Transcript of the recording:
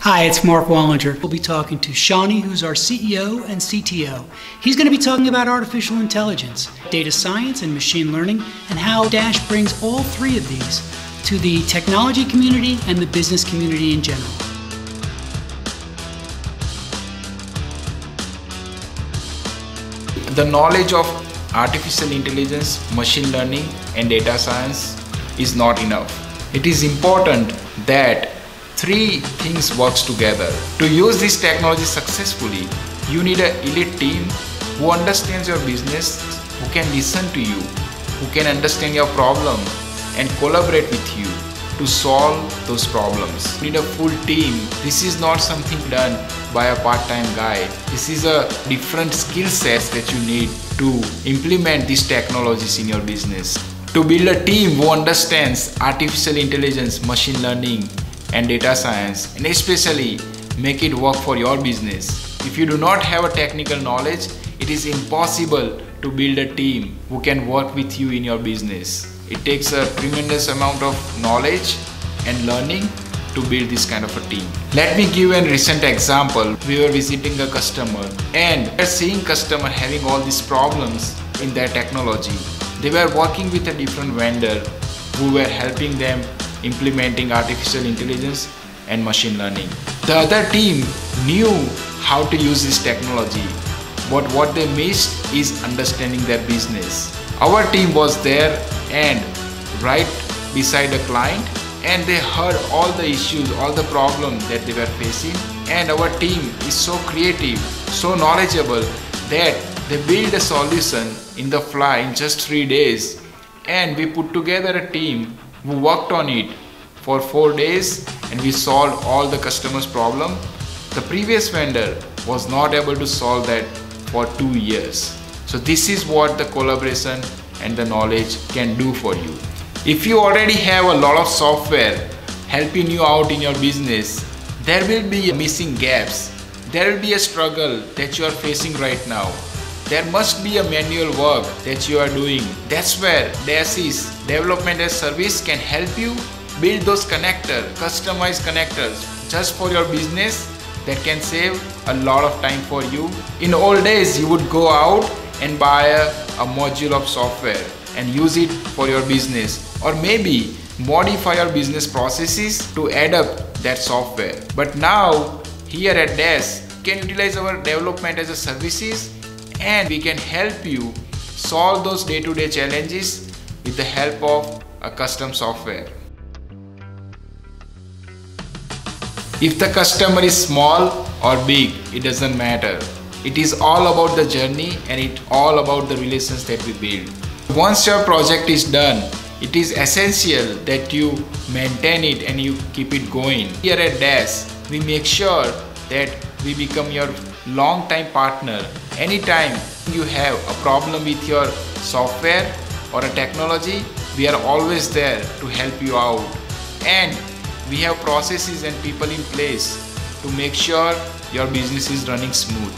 Hi, it's Mark Wallinger. We'll be talking to Shawnee, who's our CEO and CTO. He's going to be talking about artificial intelligence, data science, and machine learning, and how Dash brings all three of these to the technology community and the business community in general. The knowledge of artificial intelligence, machine learning, and data science is not enough. It is important that three things works together. To use this technology successfully, you need an elite team who understands your business, who can listen to you, who can understand your problem and collaborate with you to solve those problems. You need a full team. This is not something done by a part-time guy. This is a different skill sets that you need to implement these technologies in your business. To build a team who understands artificial intelligence, machine learning, and data science, and especially make it work for your business. If you do not have a technical knowledge, it is impossible to build a team who can work with you in your business. It takes a tremendous amount of knowledge and learning to build this kind of a team. Let me give a recent example. We were visiting a customer and we are seeing customer having all these problems in their technology. They were working with a different vendor who were helping them implementing artificial intelligence and machine learning. The other team knew how to use this technology, but what they missed is understanding their business. Our team was there and right beside the client, and they heard all the issues, all the problems that they were facing, and our team is so creative, so knowledgeable that they built a solution in the fly in just 3 days, and we put together a team who worked on it for 4 days, and we solved all the customers' problem. The previous vendor was not able to solve that for 2 years. So this is what the collaboration and the knowledge can do for you. If you already have a lot of software helping you out in your business, there will be missing gaps. There will be a struggle that you are facing right now. There must be a manual work that you are doing. That's where Dash's Development as Service can help you build those connectors, customized connectors just for your business that can save a lot of time for you. In old days, you would go out and buy a module of software and use it for your business, or maybe modify your business processes to add up that software. But now, here at Dash, you can utilize our Development as a Services, and we can help you solve those day-to-day challenges with the help of a custom software. If the customer is small or big, it doesn't matter. It is all about the journey, and it's all about the relations that we build. Once your project is done, it is essential that you maintain it and you keep it going. Here at Dash, we make sure that we become your long-time partner. Anytime you have a problem with your software or a technology, we are always there to help you out. And we have processes and people in place to make sure your business is running smooth.